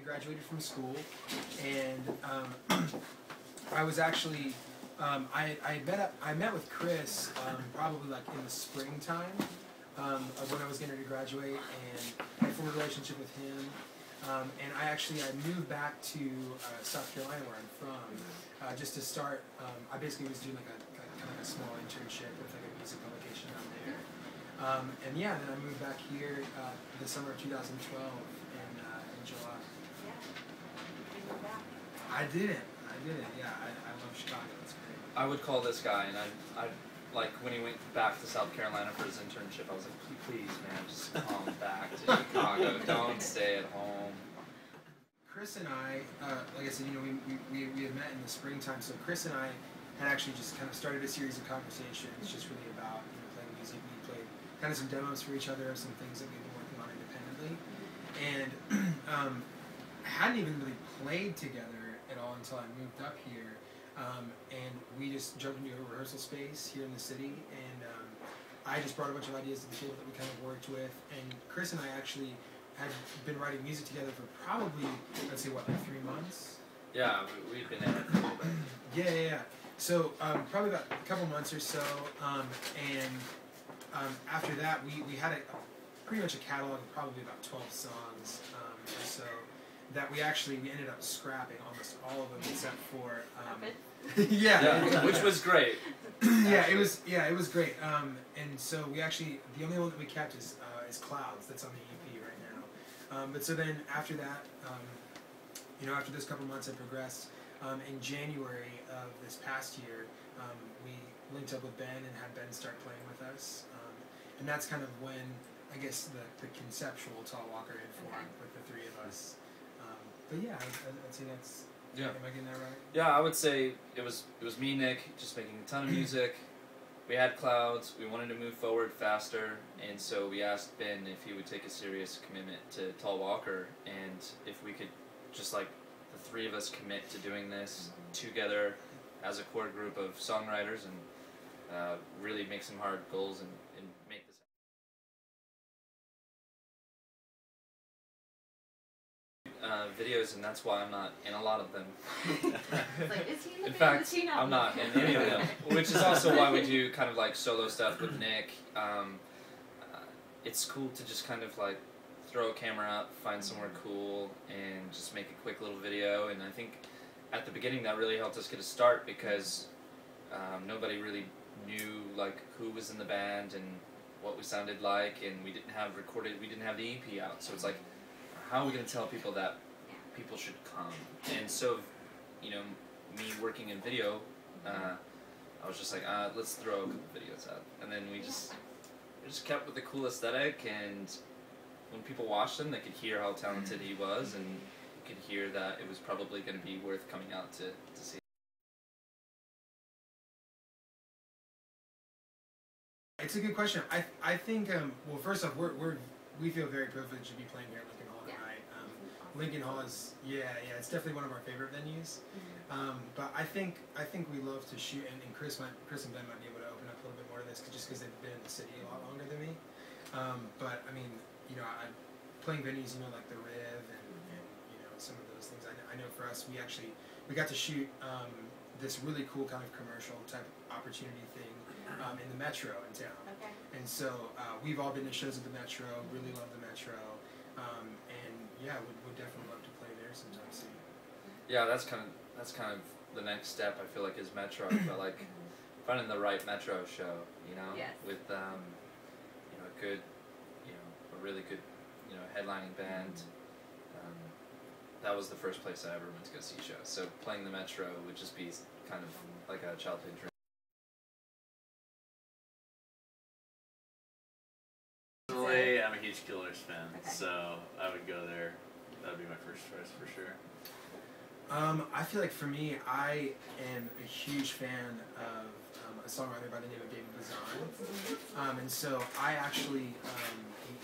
graduated from school, and I was actually I met with Chris probably like in the springtime of when I was getting ready to graduate, and I formed a relationship with him. And I moved back to South Carolina, where I'm from, just to start. I basically was doing like kind of a small internship with like a music publication out there. And yeah, then I moved back here the summer of 2012 in July. I didn't. Yeah, I love Chicago. It's great. I would call this guy, and I like when he went back to South Carolina for his internship, I was like, please, man, just come back to Chicago. Don't stay at home. Chris and I, like I said, we had met in the springtime. So Chris and I had actually just kind of started a series of conversations, just really about playing music. We played kind of some demos for each other of some things that we've been working on independently, and I hadn't even really played together at all until I moved up here. And we just jumped into a rehearsal space here in the city, and I just brought a bunch of ideas to the table that we kind of worked with. And Chris and I actually had been writing music together for probably, let's say, like 3 months? Yeah, we've been in it for a little bit. Yeah. So probably about a couple months or so, and after that, we had pretty much a catalog of probably about 12 songs or so, that we ended up scrapping almost all of them except for yeah, which was great. Yeah, it was great. And so the only one that we kept is Clouds. That's on the EP right now. But so then after that, after those couple months had progressed, in January of this past year, we linked up with Ben and had Ben start playing with us, and that's kind of when I guess the conceptual Tall Walker had formed with the three of us. But yeah, I'd say that's. Yeah. Am I getting that right? Yeah, I would say it was me and Nick just making a ton of music. We had Clouds. We wanted to move forward faster, and so we asked Ben if he would take a serious commitment to Tall Walker, and if we could just like the three of us commit to doing this together as a core group of songwriters and really make some hard goals and make this. Videos, and that's why I'm not in a lot of them. Like, is he in the in band? fact, Is he not? I'm not in any of them, which is also why we do kind of like solo stuff with Nick. It's cool to just kind of like throw a camera up, find somewhere cool, and just make a quick little video. And I think at the beginning that really helped us get a start because nobody really knew like who was in the band and what we sounded like, and we didn't have the EP out, so it's like, how are we going to tell people that people should come? And so, me working in video, I was just like, let's throw a couple videos out. And then we just kept with the cool aesthetic, and when people watched them, they could hear how talented he was, and you could hear that it was probably going to be worth coming out to see. It's a good question. I think, well, first off, we feel very privileged to be playing here at Lincoln Hall tonight. Lincoln Hall is, it's definitely one of our favorite venues. But I think we love to shoot, and Chris and Ben might be able to open up a little bit more to this, just because they've been in the city a lot longer than me. But I mean, playing venues, like the Riv and some of those things. I know for us, we got to shoot this really cool kind of commercial type opportunity thing in the Metro in town. Okay. And so we've all been to shows at the Metro. Really love the Metro. And yeah, would definitely love to play there sometime soon. Yeah, that's kind of the next step. I feel like is Metro, but like finding the right Metro show, Yes. with a good, a really good, headlining band. That was the first place I ever went to go see shows. So playing the Metro would just be kind of like a childhood dream. Personally, I'm a huge Killers fan, Okay. so I would go there. That would be my first choice for sure. I feel like for me, I am a huge fan of a songwriter by the name of David Bazan. And so I actually,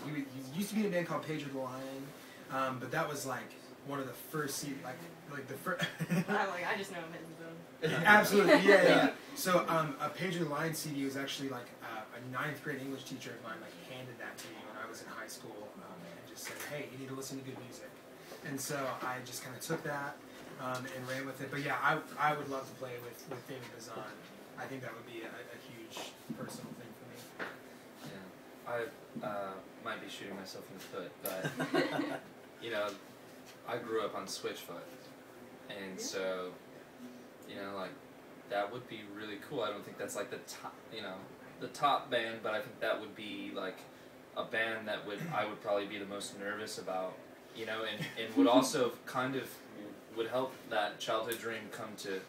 he used to be in a band called Pedro the Lion, but that was like one of the first like the first. I just know him as his own. Absolutely, yeah. So a Pedro the Lion CD was actually like a 9th grade English teacher of mine handed that to me when I was in high school, and just said, hey, you need to listen to good music. And so I just kind of took that and ran with it. But yeah, I would love to play with David Bazan. I think that would be a huge personal thing for me. Yeah, I might be shooting myself in the foot, but you know, I grew up on Switchfoot, and so you know, like that would be really cool. I don't think that's like the top, you know, the top band, but I think that would be like a band that I would probably be the most nervous about, you know, and would also kind of would help that childhood dream come to,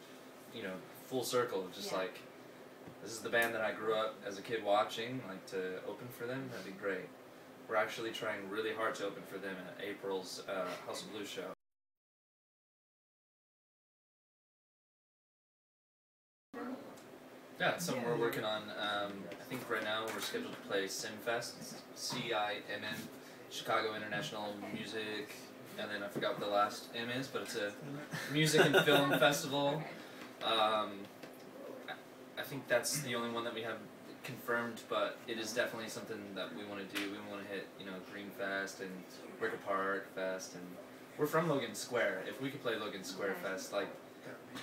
you know, full circle. Just like, this is the band that I grew up as a kid watching, like to open for them, that'd be great. We're actually trying really hard to open for them at April's House of Blues show. Yeah, it's something we're working on. I think right now we're scheduled to play SIMFest, CIMM, Chicago International Music, and then I forgot what the last M is, but it's a music and film festival. I think that's the only one that we have confirmed, but it is definitely something that we want to do. We want to hit, you know, Greenfest and Wicker Park Fest, and we're from Logan Square. If we could play Logan Square Fest, like,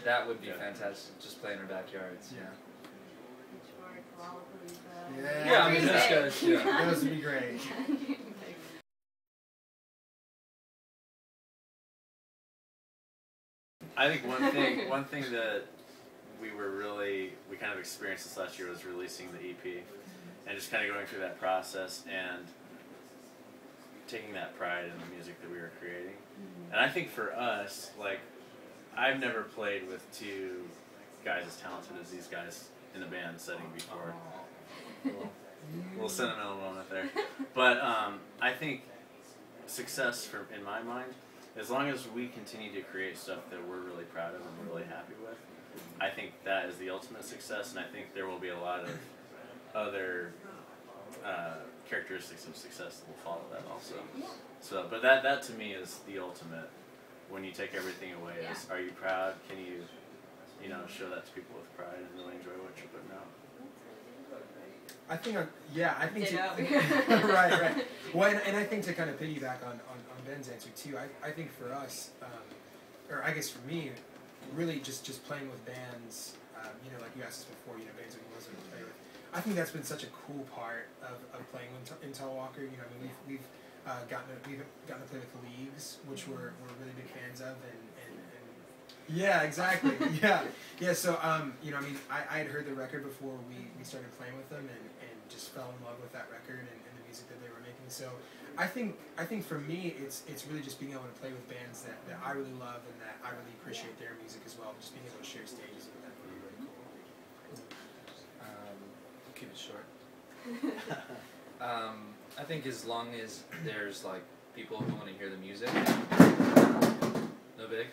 that would be fantastic, just play in our backyards. Yeah, I mean, those guys, yeah. Those would be great. I think one thing that we kind of experienced this last year was releasing the EP and just kind of going through that process and taking that pride in the music that we were creating. And I think for us, like, I've never played with two guys as talented as these guys in a band setting before. Little sentimental moment there. But I think success, in my mind, as long as we continue to create stuff that we're really proud of and we're really happy with, I think that is the ultimate success, and I think there will be a lot of other characteristics of success that will follow that also. So, but that to me is the ultimate. When you take everything away, is, are you proud? Can you, you know, show that to people with pride and really enjoy what you're putting out? I think, I think to, right. Well, and I think to kind of piggyback on Ben's answer too, I think for us, or I guess for me, really just playing with bands, you know, like you asked us before, you know, bands that we wasn't to play with. I think that's been such a cool part of playing in Tall Walker. You know, I mean, we've gotten to play with the Leagues, which we're really big fans of, and yeah, exactly, yeah. So you know, I mean, I had heard the record before we started playing with them, and just fell in love with that record and the music that they were making. So I think for me, it's really just being able to play with bands that I really love and that I really appreciate their music as well. Just being able to share stages with them would be really cool. Keep it short. I think as long as there's like people who want to hear the music, no big.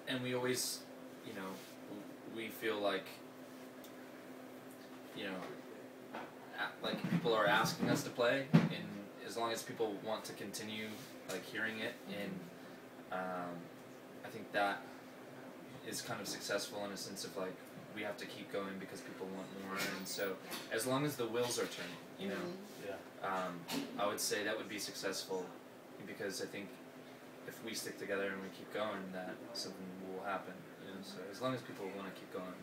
And we always, you know, we feel like, you know, like people are asking us to play, and as long as people want to continue like hearing it, and I think that is kind of successful in a sense of like we have to keep going because people want more, and so as long as the wheels are turning, you know, I would say that would be successful, because I think if we stick together and we keep going, that something will happen. You know, so as long as people want to keep going.